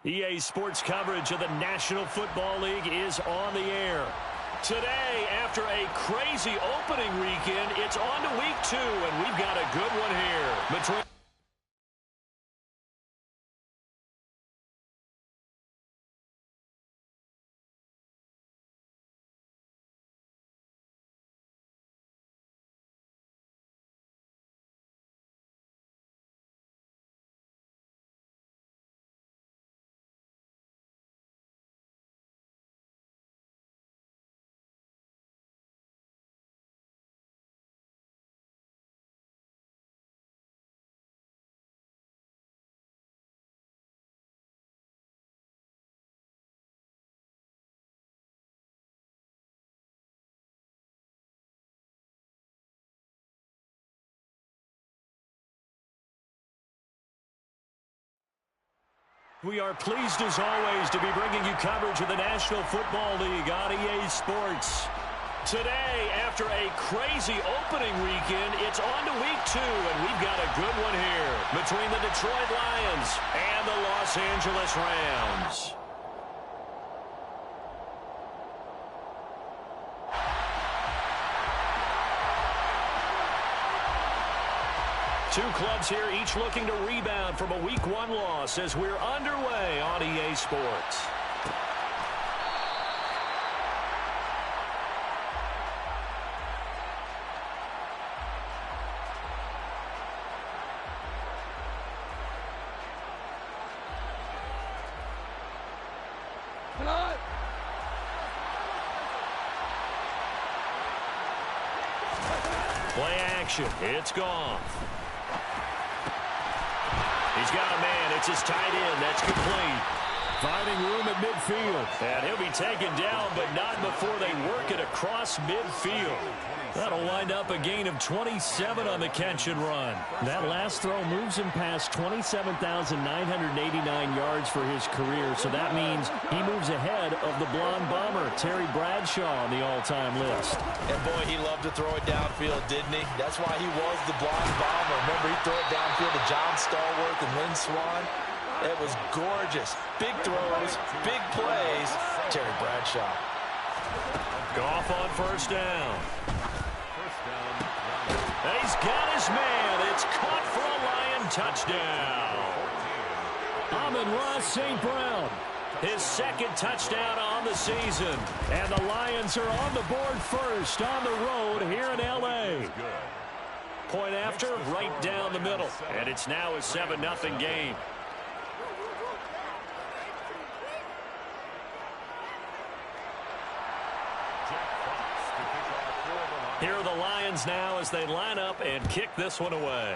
EA Sports coverage of the National Football League is on the air. Today, after a crazy opening weekend, it's on to week 2, and we've got a good one here. Between we are pleased, as always, to be bringing you coverage of the National Football League on EA Sports. Today, after a crazy opening weekend, it's on to week 2, and we've got a good one here between the Detroit Lions and the Los Angeles Rams. Two clubs here, each looking to rebound from a Week 1 loss as we're underway on EA Sports. Play action. It's gone. He's got a man. It's his tight end. That's complete. Finding room at midfield. And he'll be taken down, but not before they work it across midfield. That'll wind up a gain of 27 on the catch and run. That last throw moves him past 27,989 yards for his career, so that means he moves ahead of the blonde bomber, Terry Bradshaw, on the all-time list. And boy, he loved to throw it downfield, didn't he? That's why he was the blonde bomber. Remember, he threw it downfield to John Stallworth and Lynn Swann. It was gorgeous. Big throws, big plays. Terry Bradshaw. Goff on first down. And he's got his man. It's caught for a Lion touchdown. Amon-Ra St. Brown, his second touchdown on the season. And the Lions are on the board first on the road here in L.A. Point after, right down the middle. And it's now a 7-0 game. Here are the Lions now as they line up and kick this one away.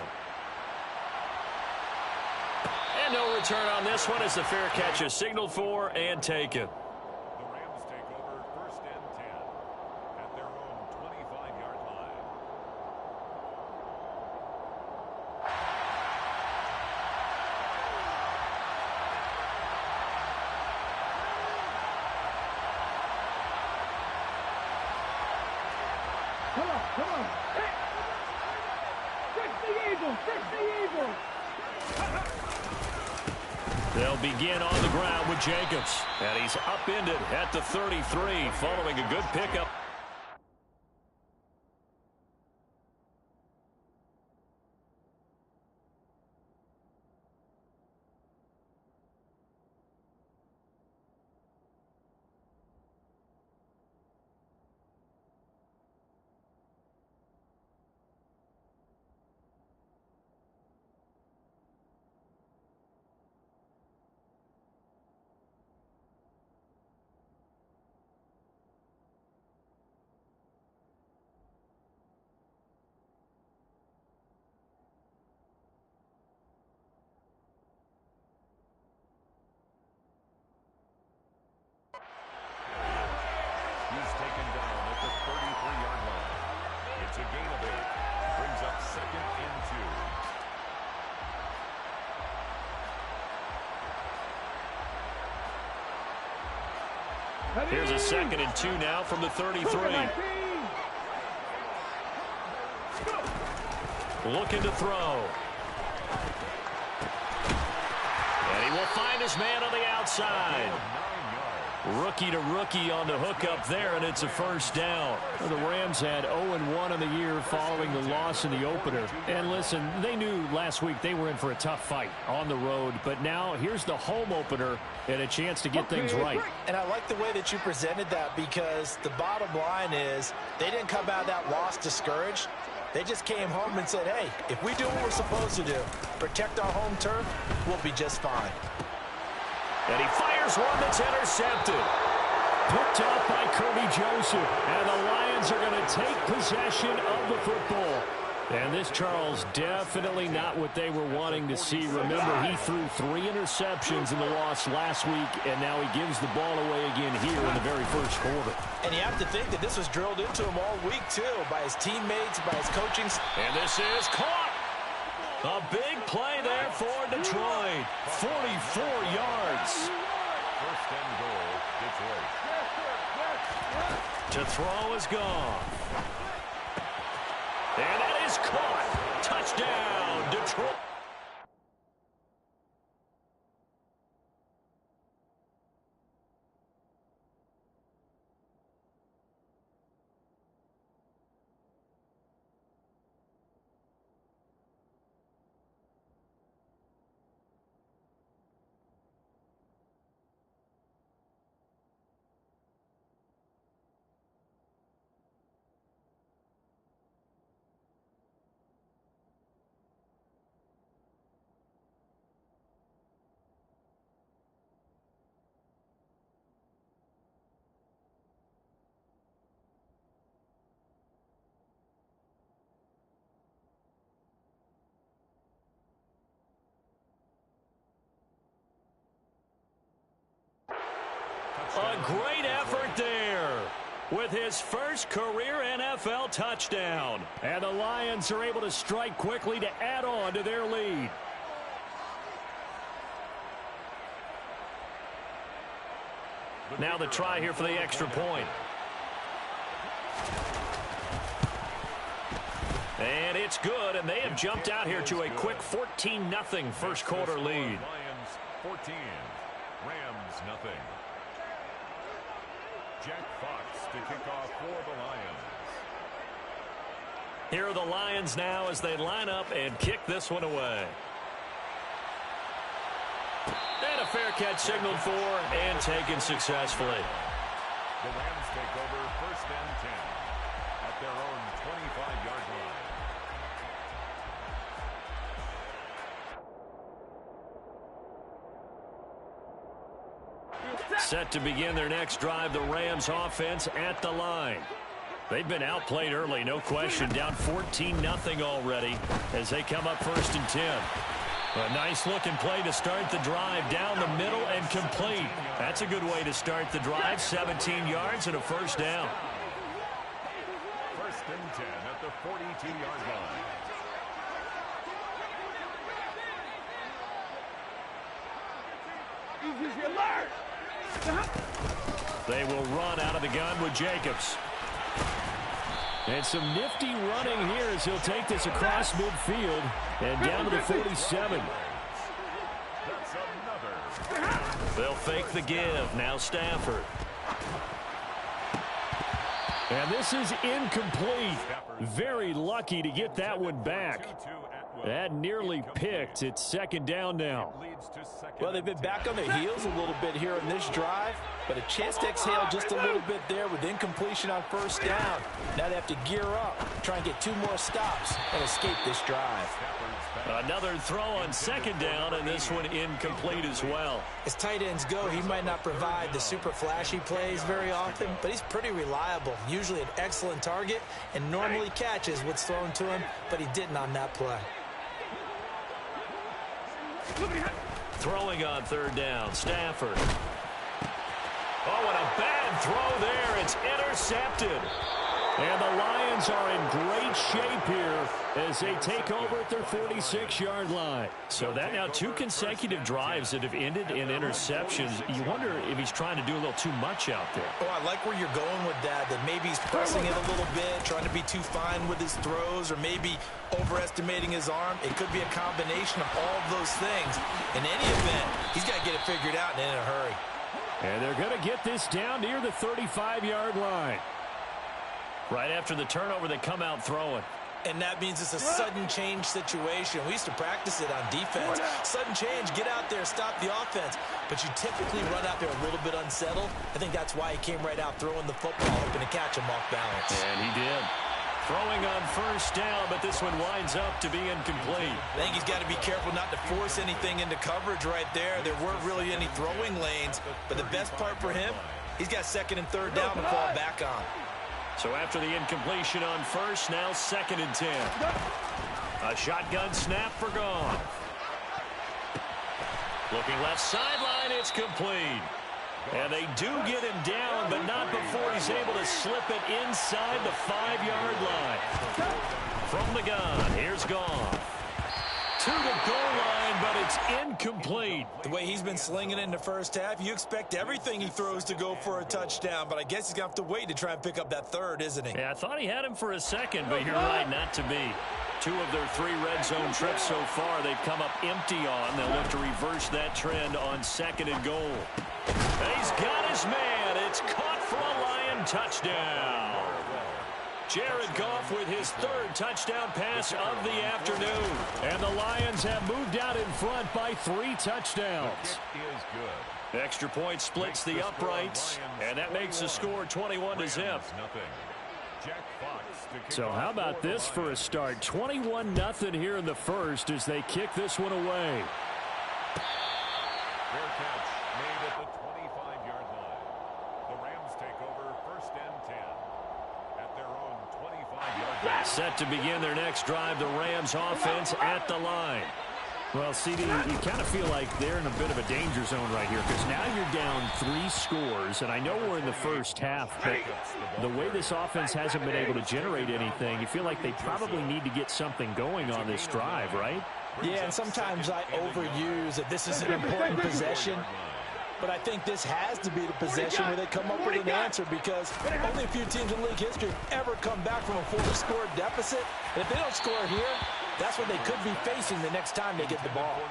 And no return on this one as the fair catch is signaled for and taken. The Rams take over 1st and 10 at their own 25-yard line. Come on. Hey. Fix the Eagles. They'll begin on the ground with Jacobs. And he's upended at the 33 following a good pickup. He's taken down at the 33-yard line. It's a gain of 8. Brings up 2nd and 2. Here's a 2nd and 2 now from the 33. Looking to throw. And He will find his man on the outside. Rookie to rookie on the hookup there, and it's a first down. Well, the Rams had 0-1 in the year following the loss in the opener. And listen, they knew last week they were in for a tough fight on the road. But now here's the home opener and a chance to get things right. And I like the way that you presented that, because the bottom line is they didn't come out of that loss discouraged. They just came home and said, hey, if we do what we're supposed to do, protect our home turf, we'll be just fine. And he fires one that's intercepted. Picked up by Kirby Joseph. And the Lions are going to take possession of the football. And this, Charles, definitely not what they were wanting to see. Remember, he threw 3 interceptions in the loss last week, and now he gives the ball away again here in the very first quarter. And you have to think that this was drilled into him all week, too, by his teammates, by his coaching. And this is caught. A big play there for Detroit. 44 yards. First and goal, Detroit. To throw is gone. And that is caught. Touchdown, Detroit. A great effort there with his first career NFL touchdown. And the Lions are able to strike quickly to add on to their lead. Now the try here for the extra point. And it's good, and they have jumped out here to a quick 14-0 first quarter lead. Lions 14, Rams nothing. Jack Fox to kick off for the Lions. Here are the Lions now as they line up and kick this one away. And a fair catch signaled for and taken successfully. The Rams take over first and 10 at their own 25-yard line. Set to begin their next drive, the Rams offense at the line. They've been outplayed early, no question. Down 14-0 already as they come up first and 10. A nice-looking play to start the drive down the middle and complete. That's a good way to start the drive. 17 yards and a first down. First and 10 at the 42-yard line. They will run out of the gun with Jacobs. And some nifty running here as he'll take this across midfield and down to the 47. They'll fake the give. Now Stafford. And this is incomplete. Very lucky to get that one back. That nearly picked. It's second down now. Well, they've been back on their heels a little bit here on this drive, but a chance to exhale just a little bit there with incompletion on first down. Now they have to gear up, try and get 2 more stops and escape this drive. Another throw on second down, and this one incomplete as well. As tight ends go, he might not provide the super flashy plays very often, but he's pretty reliable. Usually an excellent target and normally catches what's thrown to him, but he didn't on that play. Throwing on third down, Stafford. Oh, and a bad throw there. It's intercepted. And the Lions are in great shape here as they take over at their 46-yard line. So that now 2 consecutive drives that have ended in interceptions. You wonder if he's trying to do a little too much out there. Oh, I like where you're going with that maybe he's pressing it a little bit, trying to be too fine with his throws, or maybe overestimating his arm. It could be a combination of all of those things. In any event, he's got to get it figured out and in a hurry. And they're going to get this down near the 35-yard line. Right after the turnover, they come out throwing. And that means it's a sudden change situation. We used to practice it on defense. Sudden change, get out there, stop the offense. But you typically run out there a little bit unsettled. I think that's why he came right out throwing the football, hoping to catch him off balance. And he did. Throwing on first down, but this one winds up to be incomplete. I think he's got to be careful not to force anything into coverage right there. There weren't really any throwing lanes. But the best part for him, he's got 2nd and 3rd down to fall back on. So after the incompletion on first, now 2nd and 10. A shotgun snap for Goff. Looking left sideline, it's complete. And they do get him down, but not before he's able to slip it inside the 5-yard line. From the gun, here's Goff. To the goal line, but it's incomplete. The way he's been slinging in the first half, you expect everything he throws to go for a touchdown, but I guess he's going to have to wait to try and pick up that 3rd, isn't he? Yeah, I thought he had him for a second, but you're right, not to be. 2 of their 3 red zone trips so far, they've come up empty on. They'll look to reverse that trend on 2nd and goal. And he's got his man. It's caught for a Lion touchdown. Jared Goff with his 3rd touchdown pass of the afternoon. And the Lions have moved out in front by 3 touchdowns. Extra point splits the uprights, and that makes the score 21-0. So how about this for a start? 21-0 here in the first as they kick this one away. Fair catch made at the 25-yard line. The Rams take over 1st and 10 at their own 25-yard line. Set to begin their next drive, the Rams offense at the line. Well, CD, you kind of feel like they're in a bit of a danger zone right here because now you're down 3 scores, and I know we're in the first half, but the way this offense hasn't been able to generate anything, you feel like they probably need to get something going on this drive, right? Yeah, and sometimes I overuse that this is an important possession. But I think this has to be the possession where they come up with an answer because only a few teams in league history have ever come back from a 4-score deficit. And if they don't score here, that's what they could be facing the next time they get the ball.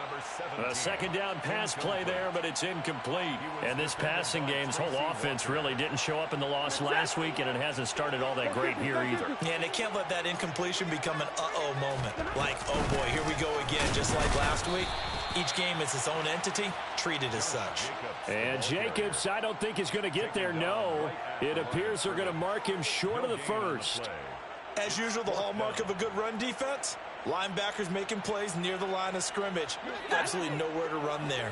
A 2nd down pass play there, but it's incomplete. And this passing game's whole offense really didn't show up in the loss last week, and it hasn't started all that great here either. Yeah, and they can't let that incompletion become an uh-oh moment. Like, oh boy, here we go again, just like last week. Each game is its own entity, treated as such. And Jacobs, I don't think is going to get there, no. It appears they're going to mark him short of the first. As usual, the hallmark of a good run defense, linebackers making plays near the line of scrimmage. Absolutely nowhere to run there.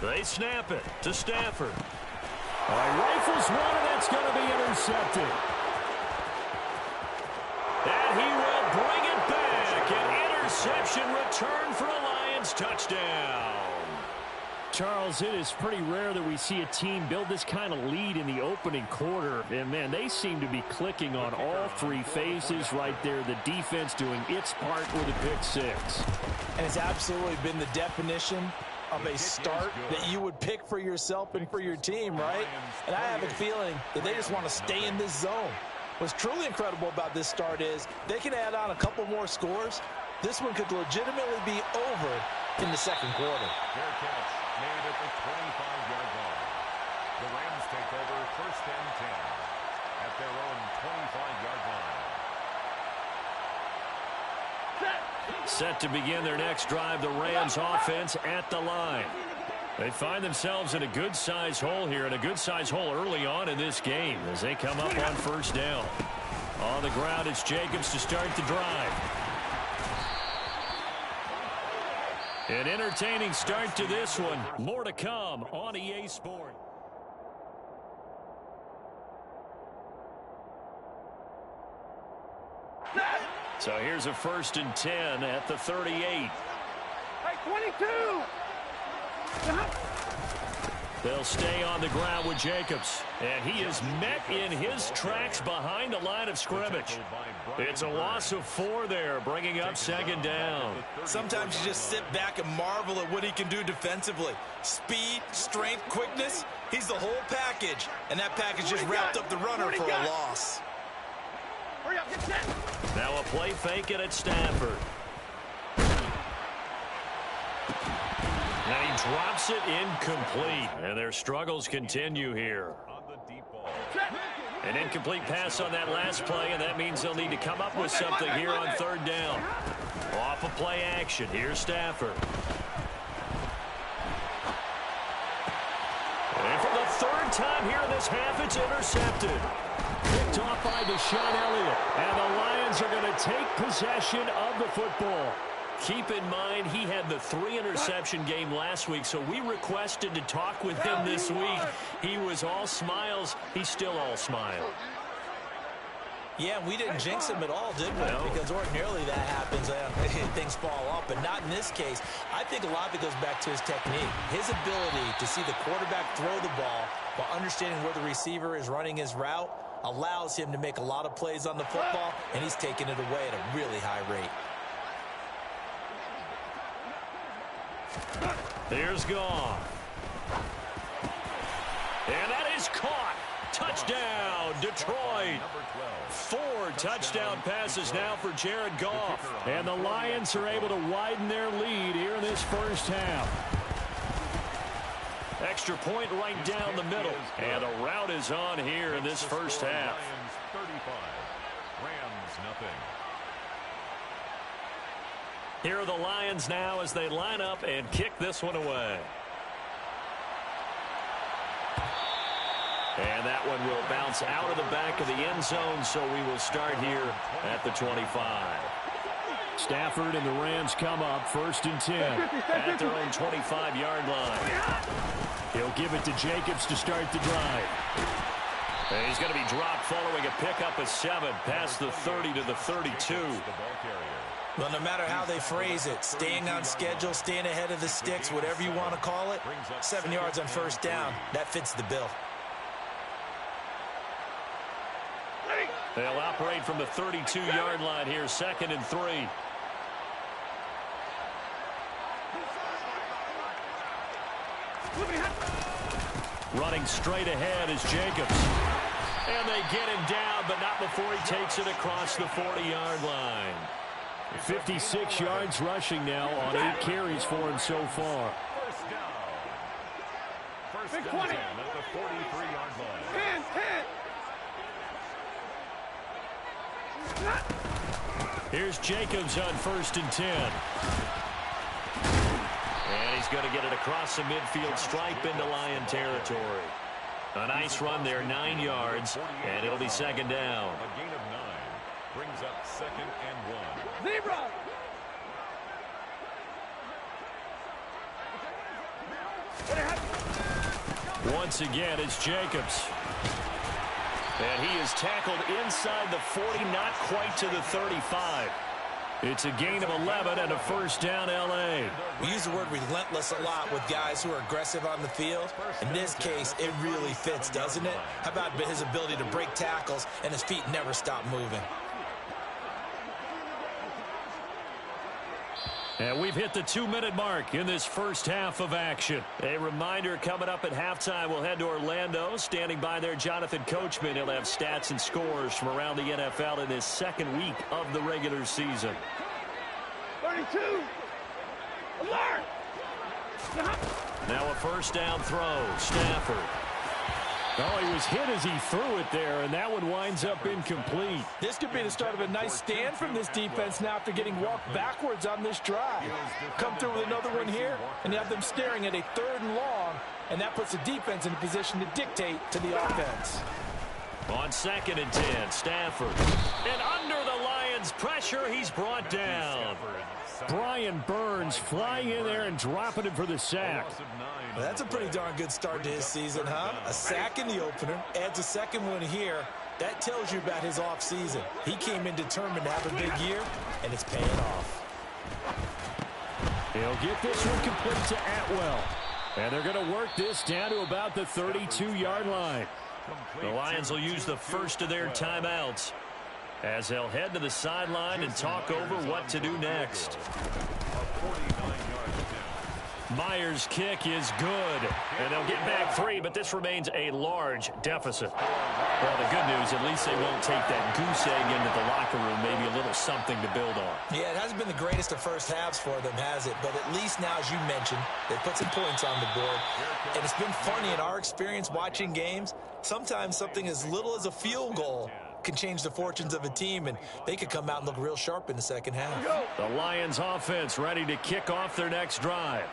They snap it to Stafford. All right, rifles one, and that's going to be intercepted. And he will bring it back. An interception return for a Lions touchdown. Charles, it is pretty rare that we see a team build this kind of lead in the opening quarter. And, man, they seem to be clicking on all 3 phases right there. The defense doing its part with a pick 6. And it's absolutely been the definition of a start that you would pick for yourself and for your team, right? And I have a feeling that they just want to stay in this zone. What's truly incredible about this start is they can add on a couple more scores. This one could legitimately be over in the 2nd quarter. Fair catch made at the 25-yard line. The Rams take over 1st and 10 at their own 25-yard line. Set to begin their next drive, the Rams offense at the line. They find themselves in a good-sized hole here, and a good-sized hole early on in this game as they come up on 1st down. On the ground, it's Jacobs to start the drive. An entertaining start to this one. More to come on EA Sports. So here's a 1st and 10 at the 38. Hey, 22! They'll stay on the ground with Jacobs. And he is met in his tracks behind the line of scrimmage. It's a loss of 4 there, bringing up 2nd down. Sometimes you just sit back and marvel at what he can do defensively. Speed, strength, quickness. He's the whole package. And that package just wrapped up the runner for a loss. Hurry up, get set! Now a play fake it at Stafford. And he drops it incomplete. And their struggles continue here. An incomplete pass on that last play, and that means they'll need to come up with something here on 3rd down. Off of play action, here's Stafford. And for the 3rd time here in this half, it's intercepted. Picked off by Deshaun Elliott. And the Lions are going to take possession of the football. Keep in mind, he had the 3-interception game last week, so we requested to talk with him this week. He was all smiles. He's still all smile. Yeah, we didn't jinx him at all, did we? No. Because ordinarily that happens, things fall off, but not in this case. I think a lot of it goes back to his technique. His ability to see the quarterback throw the ball while understanding where the receiver is running his route allows him to make a lot of plays on the football, and he's taking it away at a really high rate. There's Goff. And that is caught. Touchdown, Detroit. 4 touchdown passes now for Jared Goff. And the Lions are able to widen their lead here in this first half. Extra point right down the middle. And a rout is on here in this first half. Lions 35, Rams nothing. Here are the Lions now as they line up and kick this one away. And that one will bounce out of the back of the end zone, so we will start here at the 25. Stafford and the Rams come up 1st and 10 at their own 25-yard line. He'll give it to Jacobs to start the drive. And he's going to be dropped following a pickup of 7 past the 30 to the 32. Well, no matter how they phrase it, staying on schedule, staying ahead of the sticks, whatever you want to call it, 7 yards on 1st down, that fits the bill. They'll operate from the 32-yard line here, 2nd and 3. Running straight ahead is Jacobs. And they get him down, but not before he takes it across the 40-yard line. 56 yards rushing now on 8 carries for him so far. First down. First and 10 at the 43-yard line. 10. Here's Jacobs on 1st and 10. And he's going to get it across the midfield stripe into Lion territory. A nice run there, 9 yards, and it'll be 2nd down. A gain of 9 brings up 2nd and 1. Zebra! Once again, it's Jacobs. And he is tackled inside the 40, not quite to the 35. It's a gain of 11 and a 1st down, L.A. We use the word relentless a lot with guys who are aggressive on the field. In this case, it really fits, doesn't it? How about his ability to break tackles and his feet never stop moving? And we've hit the 2-minute mark in this first half of action. A reminder, coming up at halftime, we'll head to Orlando. Standing by there, Jonathan Coachman. He'll have stats and scores from around the NFL in his 2nd week of the regular season. 32! Alert! Now a 1st down throw. Stafford. Oh, he was hit as he threw it there, and that one winds up incomplete. This could be the start of a nice stand from this defense now after getting walked backwards on this drive. Come through with another one here, and you have them staring at a 3rd and long, and that puts the defense in a position to dictate to the offense. On 2nd and 10, Stafford. And under the Lions' pressure, he's brought down. Brian Burns flying in there and dropping him for the sack. Well, that's a pretty darn good start to his season, huh? A sack in the opener, adds a 2nd one here, That tells you about his offseason. He came in determined to have a big year, and it's paying off. He'll get this one complete to Atwell. And they're going to work this down to about the 32-yard line. The Lions will use the first of their timeouts as they'll head to the sideline and talk over what to do next. Myers' kick is good, and they'll get back 3, but this remains a large deficit. Well, the good news, at least they won't take that goose egg into the locker room, maybe a little something to build on. Yeah, it hasn't been the greatest of first halves for them, has it? But at least now, as you mentioned, they put some points on the board. And it's been funny in our experience watching games. Sometimes something as little as a field goal can change the fortunes of a team, and they could come out and look real sharp in the second half. The Lions offense ready to kick off their next drive.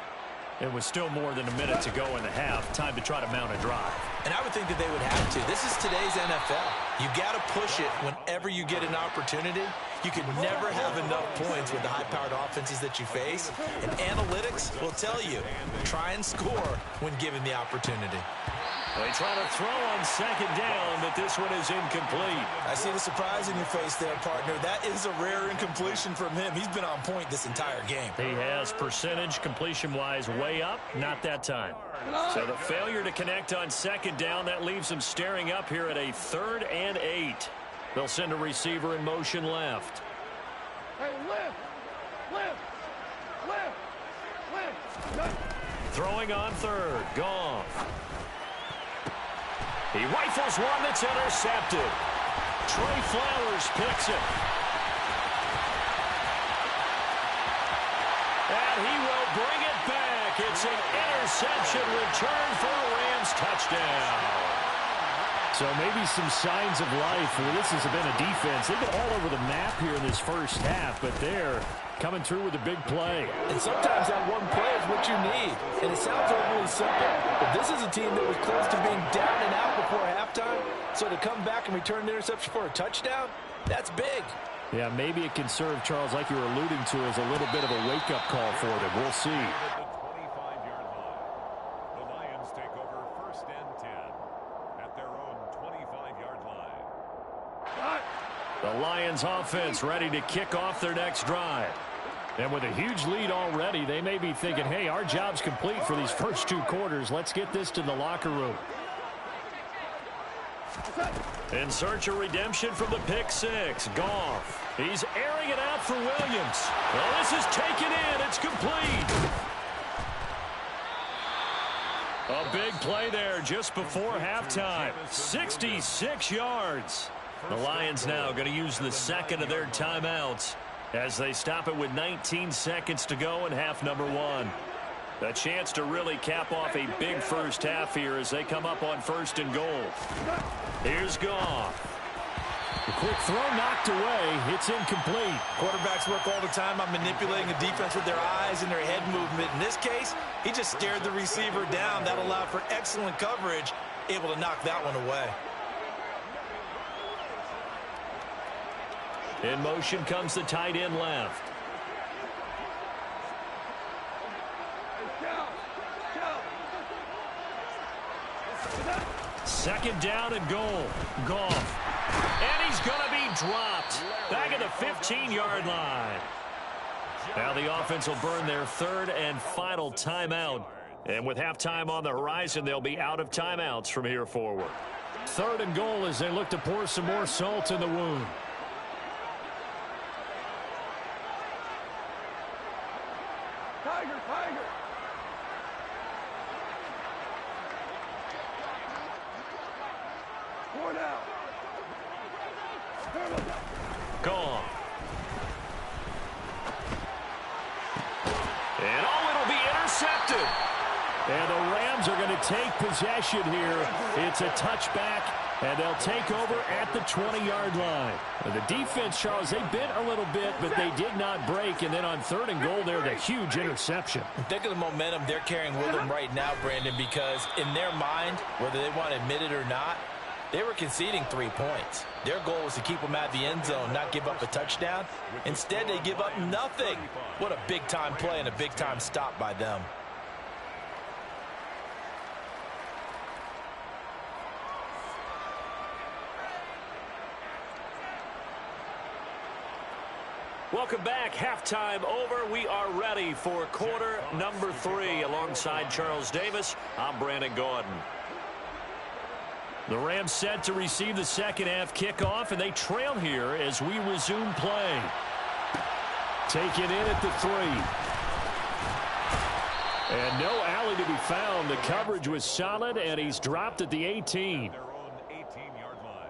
It was still more than a minute to go in the half. Time to try to mount a drive. And I would think that they would have to. This is today's NFL. You got to push it whenever you get an opportunity. You can never have enough points with the high-powered offenses that you face. And analytics will tell you, try and score when given the opportunity. They try to throw on second down, but this one is incomplete. I see the surprise in your face there, partner. That is a rare incompletion from him. He's been on point this entire game. He has percentage completion-wise way up, not that time. So the failure to connect on second down, that leaves him staring up here at a 3rd and 8. They'll send a receiver in motion left. Hey, lift. Throwing on 3rd, Goff. He rifles one that's intercepted. Trey Flowers picks it. And he will bring it back. It's an interception return for a Rams touchdown. So maybe some signs of life. Well, this has been a defense. They've been all over the map here in this first half, but they're coming through with a big play. And sometimes that one play is what you need. And it sounds overly simple, but this is a team that was close to being down and out before halftime. So to come back and return the interception for a touchdown, that's big. Yeah, maybe it can serve, Charles, like you were alluding to, as a little bit of a wake-up call for them. We'll see. The Lions take over 1st and 10 at their own 25-yard line. The Lions offense ready to kick off their next drive. And with a huge lead already, they may be thinking, hey, our job's complete for these first 2 quarters. Let's get this to the locker room. In search of redemption from the pick 6, Goff. He's airing it out for Williams. Well, this is taken in. It's complete. A big play there just before halftime. 66 yards. The Lions now going to use the second of their timeouts as they stop it with 19 seconds to go in half number 1. A chance to really cap off a big first half here as they come up on 1st and goal. Here's Goff. The quick throw knocked away. It's incomplete. Quarterbacks work all the time on manipulating the defense with their eyes and their head movement. In this case, he just stared the receiver down. That allowed for excellent coverage, able to knock that one away. In motion comes the tight end left. Second down and goal. Goff. And he's going to be dropped. Back at the 15-yard line. Now the offense will burn their 3rd and final timeout. And with halftime on the horizon, they'll be out of timeouts from here forward. 3rd and goal as they look to pour some more salt in the wound. Tiger. 4 down. Gone. And it'll be intercepted. And the Rams are going to take possession here. It's a touchback, and they'll take over at the 20-yard line. And the defense, Charles, they bent a little bit, but they did not break. And then on 3rd and goal there, the huge interception. Think of the momentum they're carrying with them right now, Brandon, because in their mind, whether they want to admit it or not, they were conceding 3 points. Their goal was to keep them at the end zone, not give up a touchdown. Instead, they give up nothing. What a big-time play and a big-time stop by them. Welcome back. Halftime over. We are ready for quarter number 3. Alongside Charles Davis, I'm Brandon Gaudin. The Rams set to receive the second half kickoff, and they trail here as we resume play. Taken in at the 3. And no alley to be found. The coverage was solid, and he's dropped at the 18. Their own 18-yard line.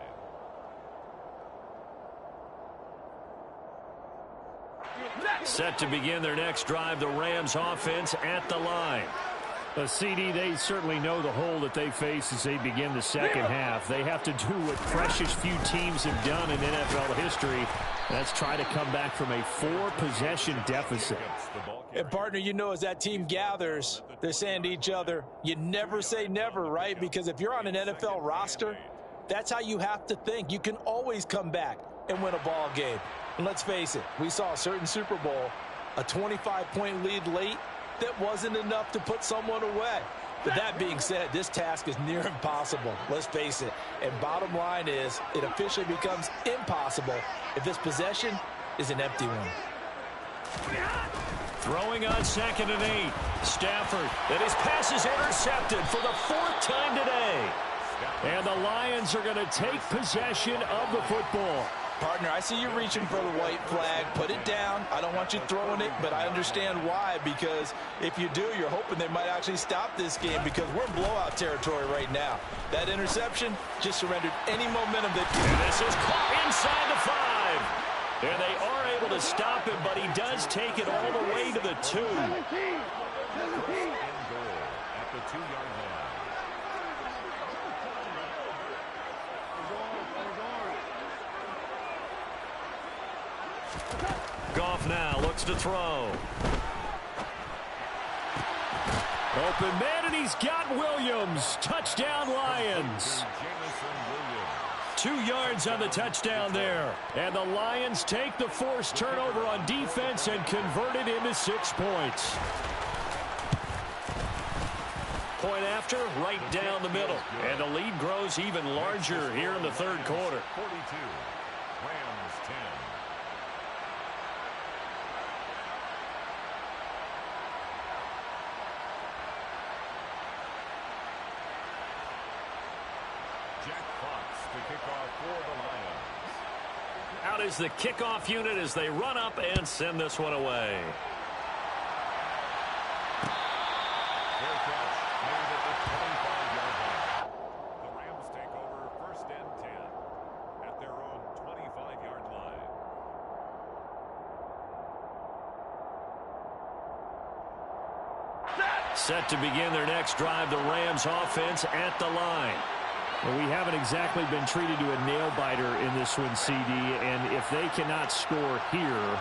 Set to begin their next drive, the Rams offense at the line. CD, they certainly know the hole that they face as they begin the second half. They have to do what precious few teams have done in NFL history. That's try to come back from a 4-possession deficit. And, partner, you know, as that team gathers, they're saying to each other, you never say never, right? Because if you're on an NFL roster, that's how you have to think. You can always come back and win a ball game. And let's face it, we saw a certain Super Bowl, a 25-point lead late, that wasn't enough to put someone away. But that being said, this task is near impossible. Let's face it. And bottom line is, it officially becomes impossible if this possession is an empty one. Throwing on 2nd and 8. Stafford, and his pass is intercepted for the 4th time today. And the Lions are going to take possession of the football. Partner, I see you reaching for the white flag. Put it down. I don't want you throwing it, but I understand why, because if you do, you're hoping they might actually stop this game, because we're in blowout territory right now. That interception just surrendered any momentum that... And this is caught inside the 5. And they are able to stop him, but he does take it all the way to the 2. 17. 17. And goal at the 2-yard line. Goff now looks to throw. Open man, and he's got Williams. Touchdown, Lions. Jamison Williams. 2 yards on the touchdown there. And the Lions take the forced turnover on defense and convert it into 6 points. Point after, right down the middle. And the lead grows even larger here in the 3rd quarter. 42. Rams 10. Jack Fox to kick off for the Lions. Out is the kickoff unit as they run up and send this one away. Fair catch made at the 25-yard line. The Rams take over 1st and 10 at their own 25-yard line. Set to begin their next drive, the Rams offense at the line. Well, we haven't exactly been treated to a nail-biter in this one, CD, and if they cannot score here,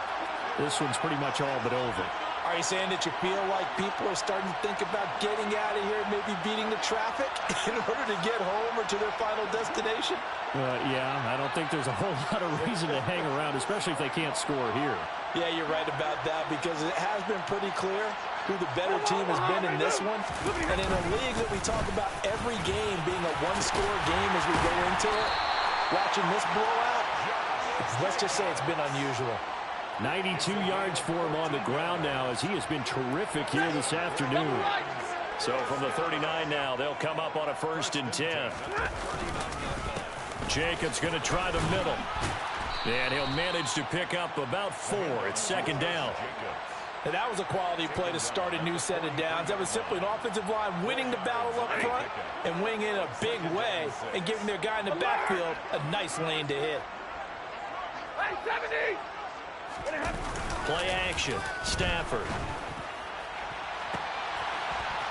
this one's pretty much all but over. Are you saying that you feel like people are starting to think about getting out of here, maybe beating the traffic in order to get home or to their final destination? Yeah, I don't think there's a whole lot of reason to hang around, especially if they can't score here. Yeah, you're right about that, because it has been pretty clear who the better team has been in this one. And in a league that we talk about every game being a one-score game as we go into it, watching this blowout, let's just say it's been unusual. 92 yards for him on the ground now as he has been terrific here this afternoon. So from the 39 now, they'll come up on a 1st and 10. Jacobs going to try the middle. And he'll manage to pick up about 4. It's 2nd down. And that was a quality play to start a new set of downs. That was simply an offensive line winning the battle up front and winning in a big way and giving their guy in the backfield a nice lane to hit. Hey, 70. Play action. Stafford.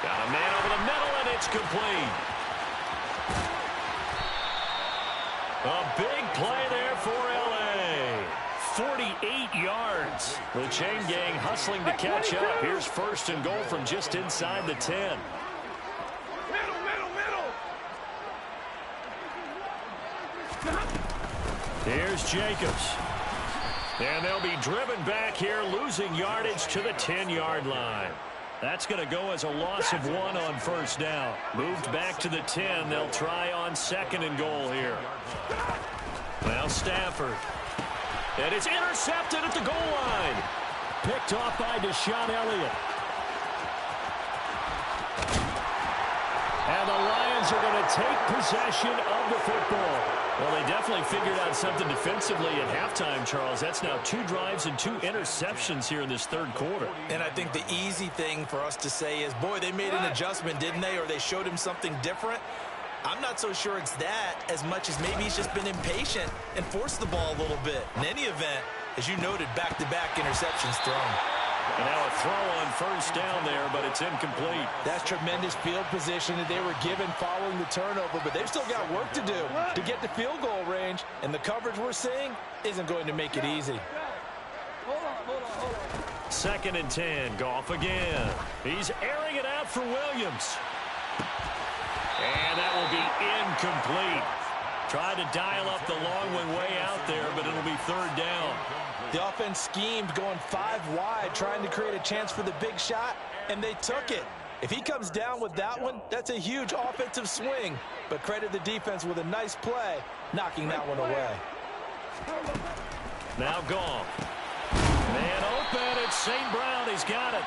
Got a man over the middle, and it's complete. A big play there for L.A. 48 yards. The chain gang hustling to catch up. Here's 1st and goal from just inside the 10. Middle. Here's Jacobs. And they'll be driven back here, losing yardage to the 10-yard line. That's going to go as a loss of 1 on 1st down. Moved back to the 10. They'll try on 2nd and goal here. Now Stafford. And it's intercepted at the goal line. Picked off by Deshaun Elliott. And the Lions are going to take possession of the football. Well, they definitely figured out something defensively at halftime, Charles. That's now 2 drives and 2 interceptions here in this third quarter. And I think the easy thing for us to say is, boy, they made an adjustment, didn't they? Or they showed him something different. I'm not so sure it's that as much as maybe he's just been impatient and forced the ball a little bit. In any event, as you noted, back-to-back interceptions thrown. And now a throw on first down there, but it's incomplete. That's tremendous field position that they were given following the turnover, but they've still got work to do to get to field goal range, and the coverage we're seeing isn't going to make it easy. Second and 10, Goff again. He's airing it out for Williams. And that will be incomplete. Tried to dial up the long one way out there, but it'll be third down. The offense schemed going 5 wide, trying to create a chance for the big shot, and they took it. If he comes down with that one, that's a huge offensive swing. But credit the defense with a nice play, knocking that one away. Now Goff. Man open, it's St. Brown, he's got it.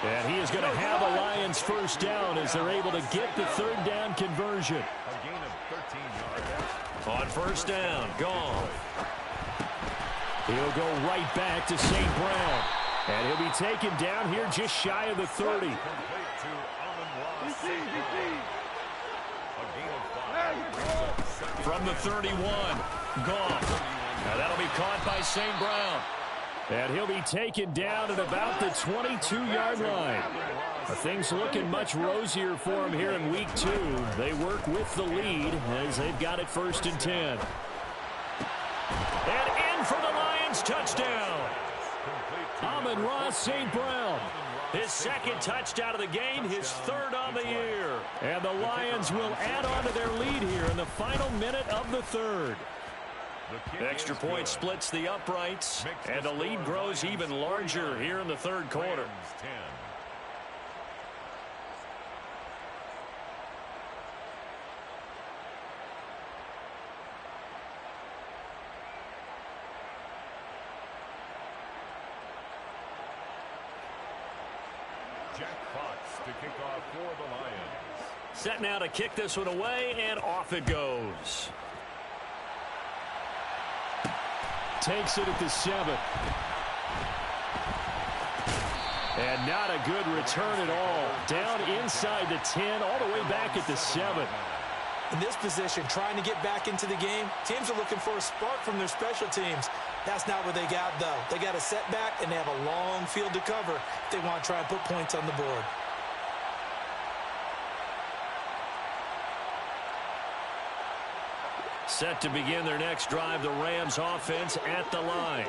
And he is going to have a Lions first down as they're able to get the third down conversion. A gain of 13 yards. On first down, Goff. He'll go right back to St. Brown. And he'll be taken down here just shy of the 30. Complete to Amon-Ra St. Brown. A gain of 5. From the 31, Goff. Now that'll be caught by St. Brown. And he'll be taken down at about the 22-yard line. Things looking much rosier for him here in week 2. They work with the lead as they've got it first and 10. And in for the Lions touchdown. Amon-Ra St. Brown. His second touchdown of the game, his third on the year. And the Lions will add on to their lead here in the final minute of the third. Extra point splits the uprights, and the lead grows even larger here in the third quarter. Jack Fox to kick off for the Lions. Set now to kick this one away, and off it goes. Takes it at the 7. And not a good return at all. Down inside the 10, all the way back at the 7. In this position, trying to get back into the game, teams are looking for a spark from their special teams. That's not what they got, though. They got a setback, and they have a long field to cover if they want to try and put points on the board. Set to begin their next drive, the Rams offense at the line.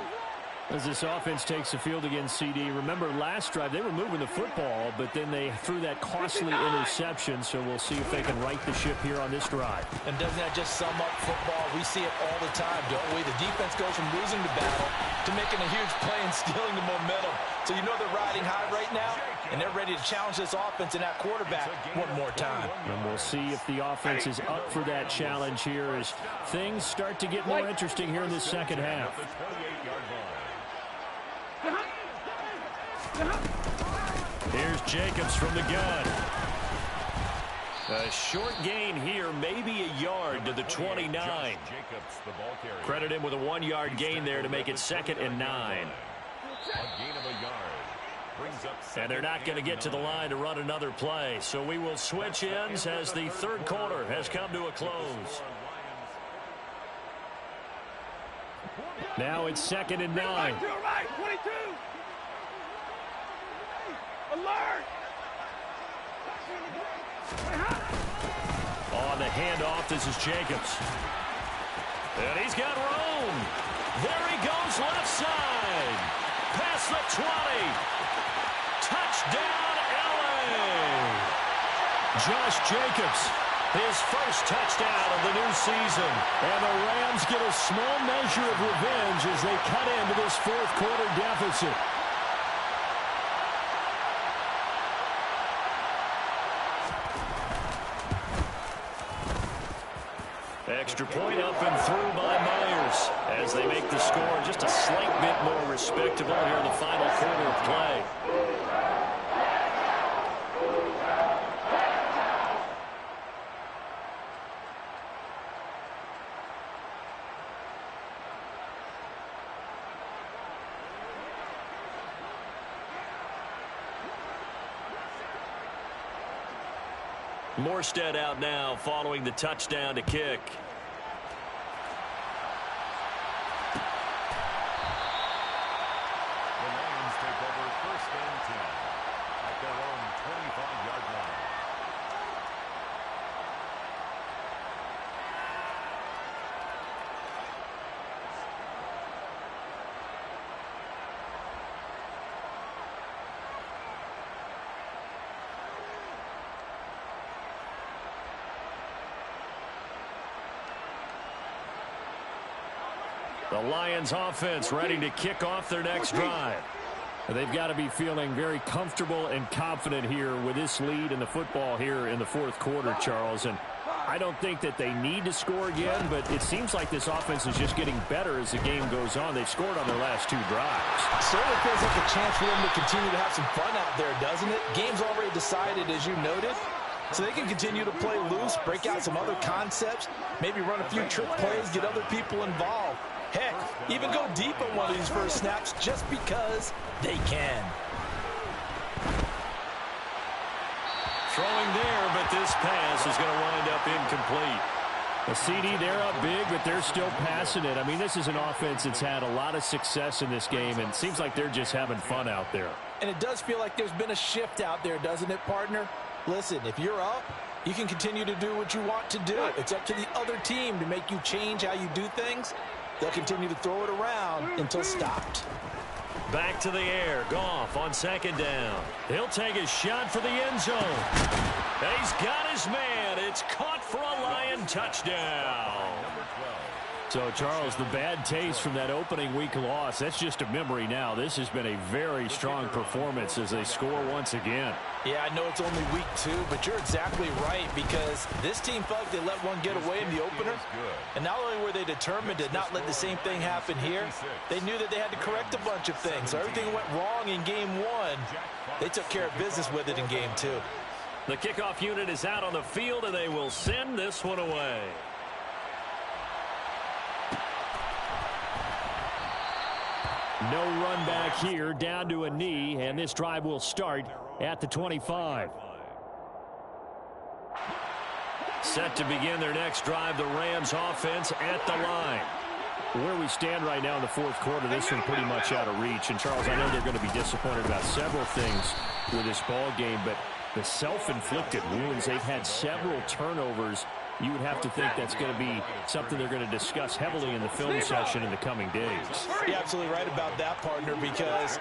As this offense takes the field against CD, remember last drive they were moving the football, but then they threw that costly interception, so we'll see if they can right the ship here on this drive. And doesn't that just sum up football? We see it all the time, don't we? The defense goes from losing the battle to making a huge play and stealing the momentum. So you know they're riding high right now, and they're ready to challenge this offense and that quarterback one more time. And we'll see if the offense is up for that challenge here as things start to get more interesting here in this second half. Here's Jacobs from the gun. A short gain here, maybe a yard to the 29. Credit him with a 1-yard gain there to make it 2nd and 9. And they're not going to get to the line to run another play. So we will switch ends as the third quarter has come to a close. Now it's 2nd and 9. Alert! On the handoff, this is Jacobs. And he's got room. There he goes left side. Past the 20. Touchdown, LA. Josh Jacobs, his first touchdown of the new season. And the Rams get a small measure of revenge as they cut into this fourth quarter deficit. Extra point up and through by Myers as they make the score just a slight bit more respectable here in the final quarter of play. Morstead out now following the touchdown to kick. The Lions take over first and 10 at their own 25-yard line. The Lions offense ready to kick off their next drive. They've got to be feeling very comfortable and confident here with this lead in the football here in the fourth quarter, Charles. And I don't think that they need to score again, but it seems like this offense is just getting better as the game goes on. They've scored on their last two drives. Certainly feels like a chance for them to continue to have some fun out there, doesn't it? Game's already decided, as you noted. So they can continue to play loose, break out some other concepts, maybe run a few trick plays, get other people involved. Heck, even go deep on one of these first snaps just because they can. Throwing there, but this pass is going to wind up incomplete. A CD, they're up big, but they're still passing it. I mean, this is an offense that's had a lot of success in this game, and it seems like they're just having fun out there. And it does feel like there's been a shift out there, doesn't it, partner? Listen, if you're up, you can continue to do what you want to do. It's up to the other team to make you change how you do things. They'll continue to throw it around until stopped. Back to the air. Goff on second down. He'll take a shot for the end zone. He's got his man. It's caught for a Lion touchdown. So, Charles, the bad taste from that opening week loss, that's just a memory now. This has been a very strong performance as they score once again. Yeah, I know it's only week 2, but you're exactly right, because this team felt like they let one get away in the opener. And not only were they determined to not let the same thing happen here, they knew that they had to correct a bunch of things. So everything went wrong in game 1. They took care of business with it in game 2. The kickoff unit is out on the field, and they will send this one away. No run back here, down to a knee, and this drive will start at the 25. Set to begin their next drive, the Rams offense at the line. Where we stand right now in the fourth quarter, this one pretty much out of reach. And, Charles, I know they're going to be disappointed about several things with this ball game, but the self-inflicted wounds, they've had several turnovers. You would have to think that's going to be something they're going to discuss heavily in the film session in the coming days. You're absolutely right about that, partner, because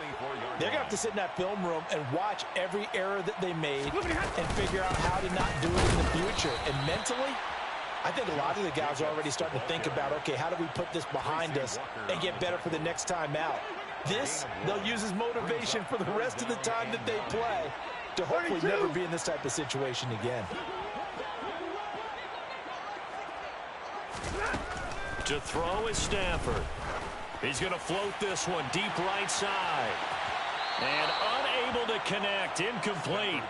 they're going to have to sit in that film room and watch every error that they made and figure out how to not do it in the future. And mentally, I think a lot of the guys are already starting to think about, okay, how do we put this behind us and get better for the next time out? This, they'll use as motivation for the rest of the time that they play to hopefully never be in this type of situation again. To throw is Stafford. He's going to float this one deep right side. And unable to connect. Incomplete.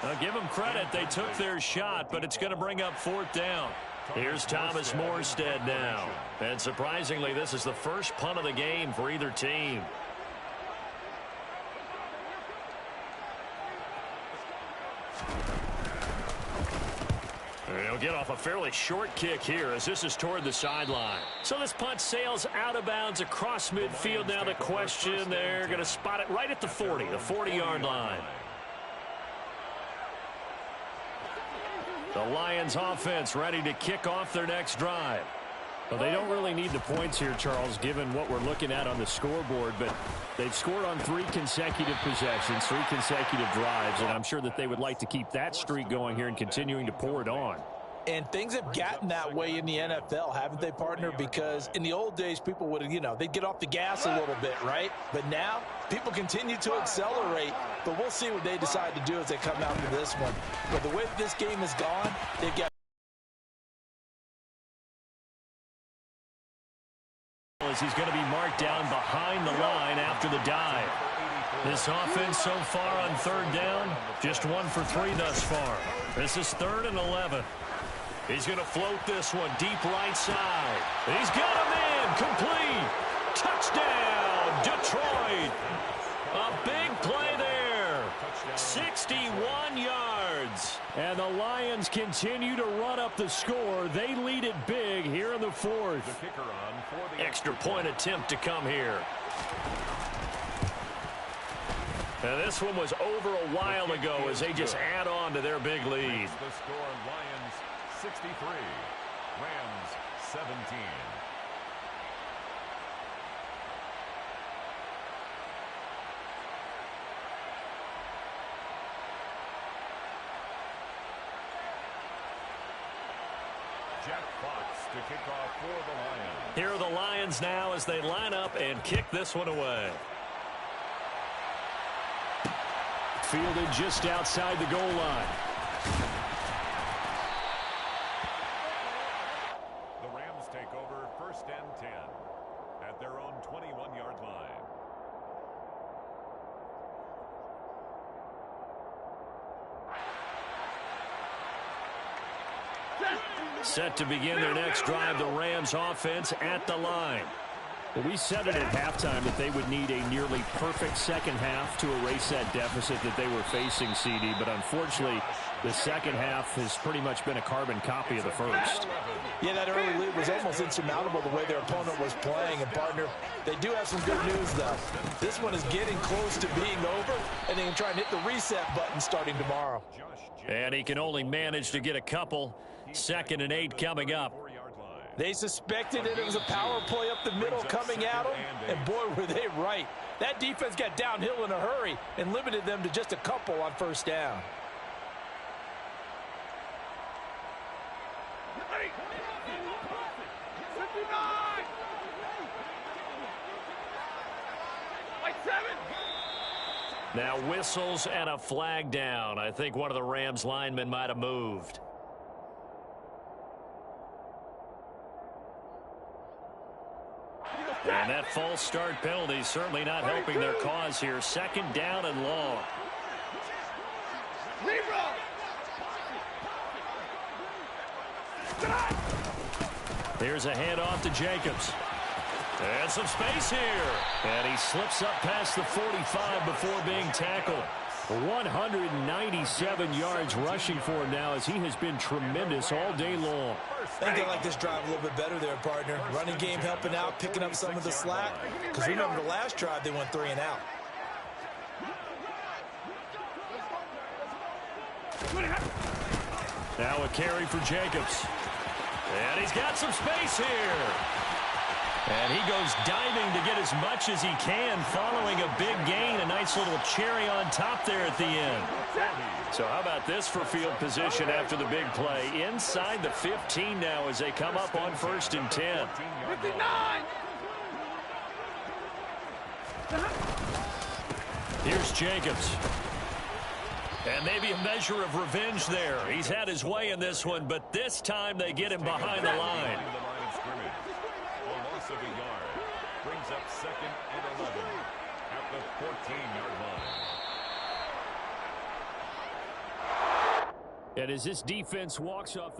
Now, give them credit. They took their shot, but it's going to bring up fourth down. Here's Thomas Morstead now. And surprisingly, this is the first punt of the game for either team. He'll get off a fairly short kick here as this is toward the sideline. So this punt sails out of bounds across midfield. Now the question, they're going to spot it right at the 40, the 40-yard line. The Lions offense ready to kick off their next drive. Well, they don't really need the points here, Charles, given what we're looking at on the scoreboard, but they've scored on 3 consecutive possessions, 3 consecutive drives, and I'm sure that they would like to keep that streak going here and continuing to pour it on. And things have gotten that way in the NFL, haven't they, partner? Because in the old days, people would, they'd get off the gas a little bit, right? But now, people continue to accelerate. But we'll see what they decide to do as they come out to this one. But the way this game has gone, they've got as he's going to be marked down behind the line after the dive. This offense so far on third down, just 1 for 3 thus far. This is 3rd and 11. He's going to float this one deep right side. He's got a man complete. Touchdown, Detroit. A big play there. 61 yards. And the Lions continue to run up the score. They lead it big here in the 4th. Extra point attempt to come here. Now this one was over a while ago as they just add on to their big lead. The score, Lions 63, Rams 17. Jack Fox to kick off for the Lions. Here are the Lions now as they line up and kick this one away. Fielded just outside the goal line. The Rams take over 1st and 10 at their own 21-yard line. Set to begin their next drive, the Rams offense at the line. Well, we said it at halftime that they would need a nearly perfect second half to erase that deficit that they were facing, CD. But unfortunately, the second half has pretty much been a carbon copy of the first. Yeah, that early lead was almost insurmountable the way their opponent was playing. And, partner, they do have some good news, though. This one is getting close to being over, and they can try and hit the reset button starting tomorrow. And he can only manage to get a couple. 2nd and 8 coming up. They suspected it was a power play up the middle coming at them, and boy, were they right. That defense got downhill in a hurry and limited them to just a couple on 1st down. Now whistles and a flag down. I think one of the Rams linemen might have moved. And that false start penalty certainly not helping their cause here. 2nd down and long. Here's a handoff to Jacobs. And some space here. And he slips up past the 45 before being tackled. 197 yards rushing for him now as he has been tremendous all day long. I think they like this drive a little bit better there, partner. Running game helping out, picking up some of the slack. Because remember, the last drive they went 3 and out. Now a carry for Jacobs. And he's got some space here. And he goes diving to get as much as he can following a big gain. A nice little cherry on top there at the end. So how about this for field position after the big play? Inside the 15 now as they come up on 1st and 10. 59! Here's Jacobs. And maybe a measure of revenge there. He's had his way in this one, but this time they get him behind the line. Of a yard brings up 2nd and 11 at the 14-yard line. And as this defense walks off the